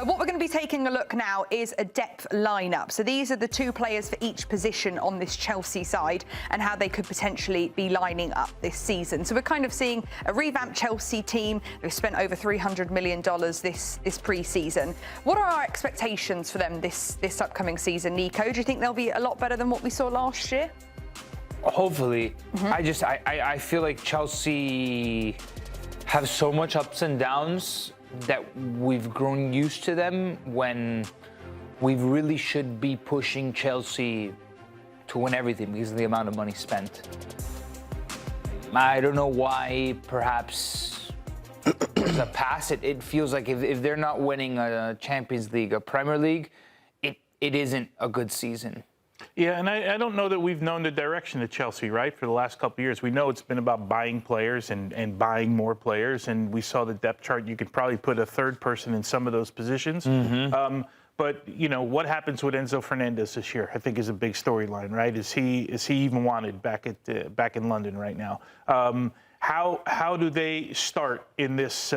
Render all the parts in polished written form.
What we're going to be taking a look now is a depth lineup. So these are the 2 players for each position on this Chelsea side and how they could potentially be lining up this season. So we're kind of seeing a revamped Chelsea team. They've spent over $300 million this pre-season. What are our expectations for them this upcoming season, Nico? Do you think they'll be a lot better than what we saw last year? Hopefully. I feel like Chelsea have so much ups and downs that we've grown used to them, when we really should be pushing Chelsea to win everything because of the amount of money spent. I don't know why, perhaps the past, it feels like if they're not winning a Champions League, a Premier League, it isn't a good season. Yeah, and I don't know that we've known the direction of Chelsea, right, for the last couple of years. We know it's been about buying players and buying more players, and we saw the depth chart. You could probably put a third person in some of those positions. But, you know, what happens with Enzo Fernandez this year, I think, is a big storyline, right? Is he even wanted back in London right now? How do they start in this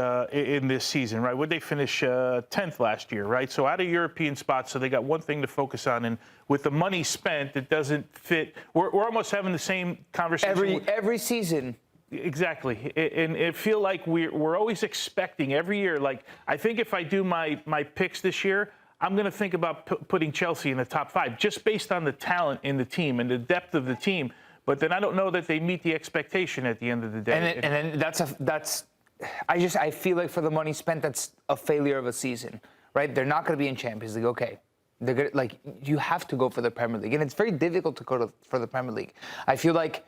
season, right? Would they finish 10th last year, right? So out of European spots, so they got one thing to focus on, and with the money spent, it doesn't fit. We're almost having the same conversation every season. Exactly, and it feel like we're always expecting every year. Like, I think if I do my picks this year, I'm going to think about putting Chelsea in the top 5 just based on the talent in the team and the depth of the team. But then I don't know that they meet the expectation at the end of the day. And then I feel like for the money spent, that's a failure of a season, right? They're not going to be in Champions League. Okay, they're gonna, like, you have to go for the Premier League, and it's very difficult to go for the Premier League. I feel like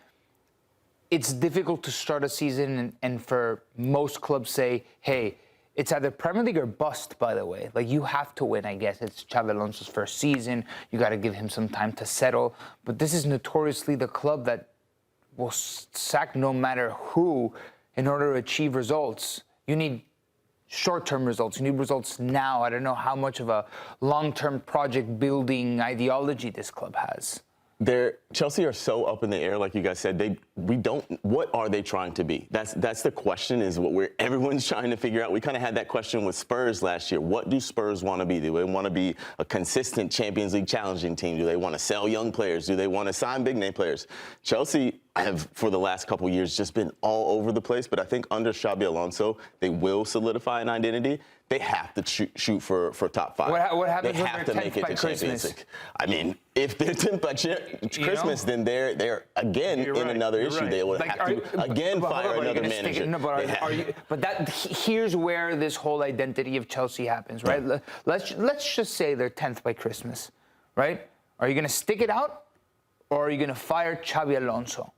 it's difficult to start a season and for most clubs say, hey, it's either Premier League or bust, by the way. Like, you have to win, I guess. It's Xabi Alonso's first season. You got to give him some time to settle. But this is notoriously the club that will sack no matter who in order to achieve results. You need short-term results. You need results now. I don't know how much of a long-term project building ideology this club has. Chelsea are so up in the air, like you guys said. What are they trying to be? That's the question, is what everyone's trying to figure out. We kind of had that question with Spurs last year. What do Spurs want to be? Do they want to be a consistent Champions League challenging team? Do they want to sell young players? Do they want to sign big name players? Chelsea have, for the last couple of years, just been all over the place. But I think under Xabi Alonso, they will solidify an identity. They have to shoot for top 5. What happens they when have they're to 10th make it by to Champions Christmas? League. I mean, if they're 10th by Christmas, then they're again in another issue. Right. They will have to again fire another manager. Here's where this whole identity of Chelsea happens, right? Yeah. Let's just say they're 10th by Christmas, right? Are you going to stick it out, or are you going to fire Xabi Alonso?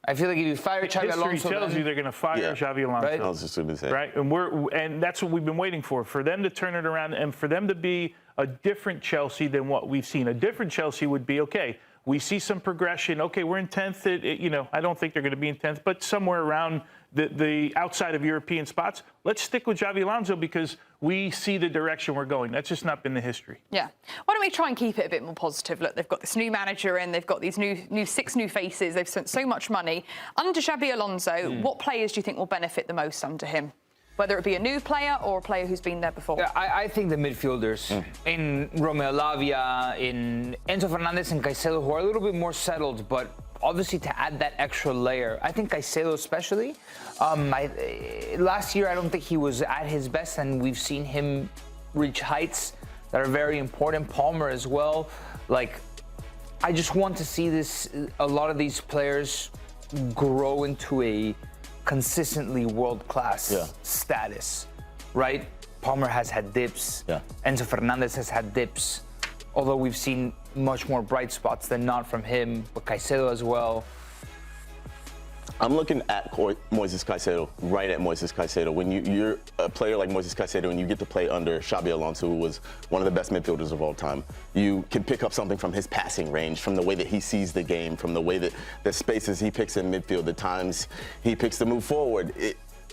I feel like if you fire Xabi Alonso, history tells you they're going to fire Xabi Alonso. Right? I was just going to say. Right, and that's what we've been waiting for them to turn it around and for them to be a different Chelsea than what we've seen. A different Chelsea would be, okay, we see some progression. Okay, we're in 10th. You know, I don't think they're going to be in 10th, but somewhere around the outside of European spots. Let's stick with Xabi Alonso because we see the direction we're going. That's just not been the history. Yeah. Why don't we try and keep it a bit more positive? Look, they've got this new manager in. They've got these new 6 new faces. They've spent so much money. Under Xabi Alonso, what players do you think will benefit the most under him? Whether it be a new player or a player who's been there before? Yeah, I think the midfielders in Romeo Lavia, in Enzo Fernandez and Caicedo, who are a little bit more settled, but obviously to add that extra layer. I think Caicedo especially. Last year, I don't think he was at his best, and we've seen him reach heights that are very important. Palmer as well. Like, I just want to see a lot of these players grow into a consistently world-class status, right? Palmer has had dips. Yeah. Enzo Fernandez has had dips. Although we've seen much more bright spots than not from him, but Caicedo as well. I'm looking at Moises Caicedo, right at Moises Caicedo. When you're a player like Moises Caicedo and you get to play under Xabi Alonso, who was one of the best midfielders of all time, you can pick up something from his passing range, from the way that he sees the game, from the way that the spaces he picks in midfield, the times he picks to move forward.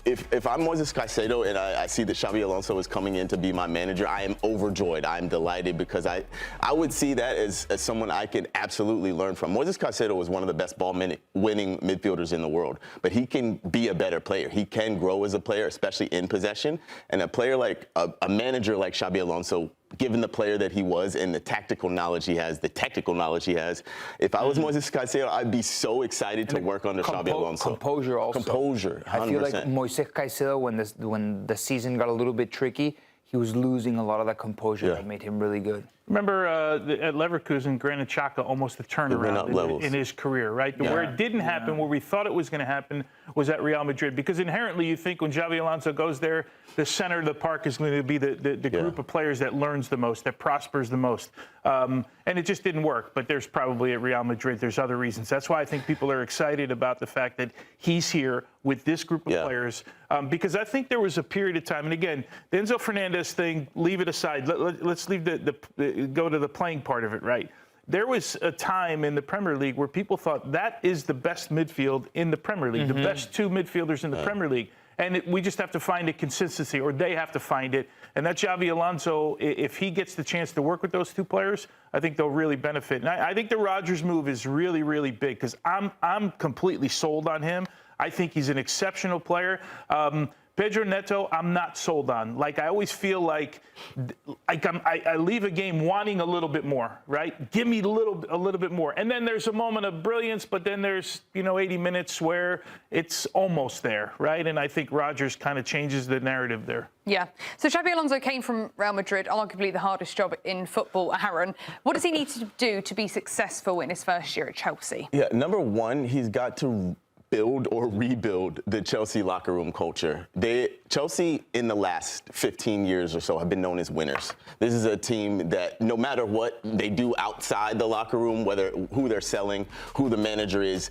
if I'm Moises Caicedo and I see that Xabi Alonso is coming in to be my manager, I am overjoyed. I'm delighted because I would see that as someone I could absolutely learn from. Moises Caicedo was one of the best ball-winning midfielders in the world, but he can be a better player. He can grow as a player, especially in possession. And a player like a manager like Xabi Alonso, given the player that he was and the tactical knowledge he has, the technical knowledge he has, if I was Moises Caicedo, I'd be so excited to work under Xabi Alonso. Composure also. Composure, 100%. I feel like Moises Caicedo, when the season got a little bit tricky, he was losing a lot of that composure that made him really good. Remember at Leverkusen, Granit Xhaka almost a turnaround in his career, right? Yeah. Where it didn't happen, where we thought it was going to happen, was at Real Madrid. Because inherently, you think when Xabi Alonso goes there, the center of the park is going to be the group of players that learns the most, that prospers the most. And it just didn't work. But there's probably at Real Madrid, there's other reasons. That's why I think people are excited about the fact that he's here with this group of players. Because I think there was a period of time, and again, the Enzo Fernandez thing, leave it aside. Let's leave go to the playing part of it, right? There was a time in the Premier League where people thought that is the best midfield in the Premier League, the best two midfielders in the Premier League. And we just have to find a consistency, or they have to find it. And that Xabi Alonso, if he gets the chance to work with those two players, I think they'll really benefit. And I think the Rodgers move is really, really big because I'm completely sold on him. I think he's an exceptional player. Pedro Neto, I'm not sold on. Like, I always feel like I leave a game wanting a little bit more, right? Give me a little bit more. And then there's a moment of brilliance, but then there's, 80 minutes where it's almost there, right? And I think Rodgers kind of changes the narrative there. Yeah. So Xabi Alonso came from Real Madrid, arguably the hardest job in football. Aaron, what does he need to do to be successful in his first year at Chelsea? Yeah, number one, he's got to build or rebuild the Chelsea locker room culture. Chelsea, in the last 15 years or so, have been known as winners. This is a team that no matter what they do outside the locker room, whether who they're selling, who the manager is,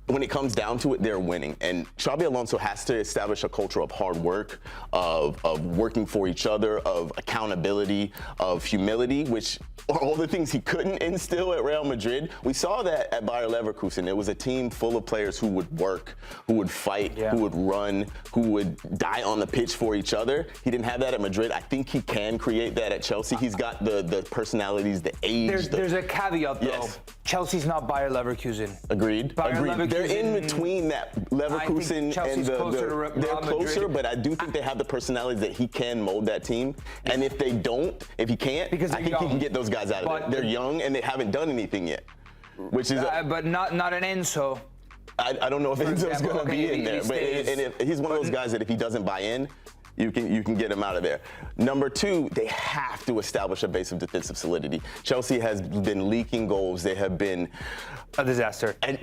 when it comes down to it, they're winning. And Xabi Alonso has to establish a culture of hard work, of working for each other, of accountability, of humility, which are all the things he couldn't instill at Real Madrid. We saw that at Bayer Leverkusen. It was a team full of players who would work, who would fight, who would run, who would die on the pitch for each other. He didn't have that at Madrid. I think he can create that at Chelsea. He's got the personalities, the age. There's a caveat, though. Yes. Chelsea's not Bayer Leverkusen. Agreed. They're in between that Leverkusen and they're closer, but I do think they have the personalities that he can mold that team. And if they don't, if he can't, I think he can get those guys out of there. They're young and they haven't done anything yet, which is but not an Enzo. I don't know if Enzo's going to be in there, but if he's one of those guys that if he doesn't buy in, you can get him out of there. Number two, they have to establish a base of defensive solidity. Chelsea has been leaking goals. They have been a disaster. And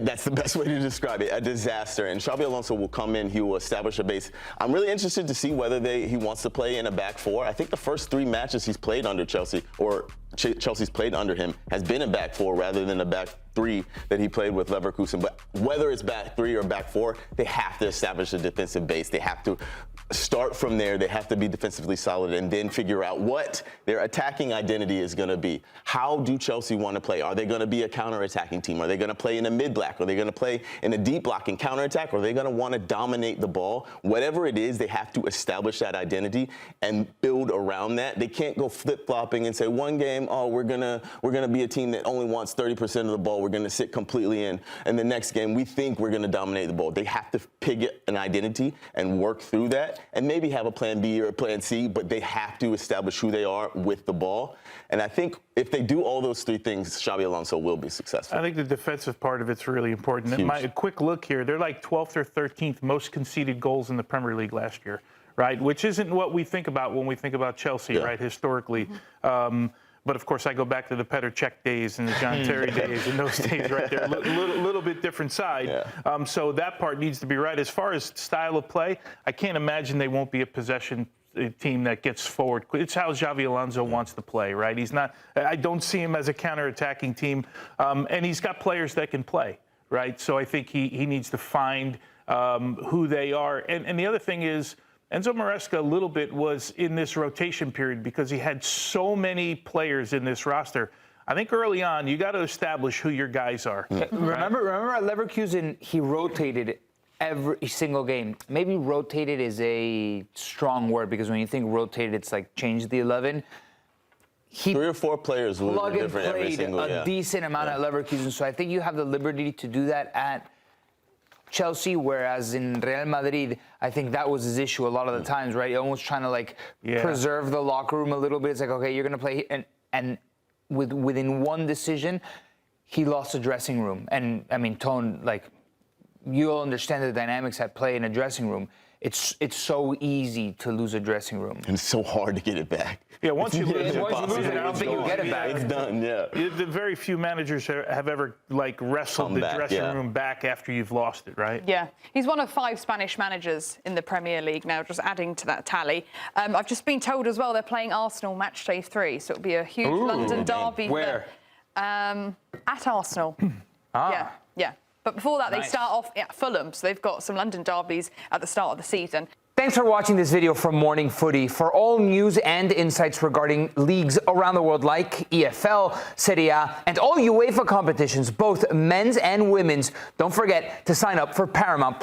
that's the best way to describe it, a disaster. And Xabi Alonso will come in. He will establish a base. I'm really interested to see whether he wants to play in a back four. I think the first 3 matches he's played under Chelsea, or Chelsea's played under him, has been a back four rather than a back 3 that he played with Leverkusen. But whether it's back 3 or back 4, they have to establish a defensive base. They have to start from there. They have to be defensively solid and then figure out what their attacking identity is going to be. How do Chelsea want to play? Are they going to be a counter-attacking team? Are they going to play in a mid-block? Are they going to play in a deep block and counter-attack? Or are they going to want to dominate the ball? Whatever it is, they have to establish that identity and build around that. They can't go flip-flopping and say one game, we're gonna be a team that only wants 30% of the ball. We're gonna sit completely in. And the next game, we think we're gonna dominate the ball. They have to pick an identity and work through that, and maybe have a plan B or a plan C, but they have to establish who they are with the ball. And I think if they do all those 3 things, Xabi Alonso will be successful. I think the defensive part of it's really important. My quick look here, they're like 12th or 13th most conceded goals in the Premier League last year, right? Which isn't what we think about when we think about Chelsea, right, historically. But, of course, I go back to the Petr Cech days and the John Terry days and those days right there. A little bit different side. So that part needs to be right. As far as style of play, I can't imagine they won't be a possession team that gets forward. It's how Xabi Alonso wants to play, right? I don't see him as a counter-attacking team. And he's got players that can play, right? So I think he needs to find who they are. And the other thing is, Enzo Maresca a little bit was in this rotation period because he had so many players in this roster. I think early on, you got to establish who your guys are. Remember at Leverkusen, he rotated every single game. Maybe rotated is a strong word because when you think rotated, it's like change the 11. He 3 or 4 players were plug and different every played single a decent amount at Leverkusen. So I think you have the liberty to do that at Chelsea, whereas in Real Madrid, I think that was his issue a lot of the times, right? Almost trying to like preserve the locker room a little bit. It's like, okay, you're going to play, and within one decision, he lost the dressing room. And I mean, Tone, like, you'll understand the dynamics at play in a dressing room. It's so easy to lose a dressing room. And it's so hard to get it back. Yeah, once you lose it, I don't think you'll get it back. It's done, yeah. The very few managers have ever like wrestled the dressing room back after you've lost it, right? Yeah, he's one of 5 Spanish managers in the Premier League now, just adding to that tally. I've just been told as well they're playing Arsenal match day 3, so it'll be a huge London derby. Where? At Arsenal. Yeah. But before that, they start off at Fulham, so they've got some London derbies at the start of the season. Thanks for watching this video from Morning Footy. For all news and insights regarding leagues around the world like EFL, Serie A, and all UEFA competitions, both men's and women's, don't forget to sign up for Paramount+.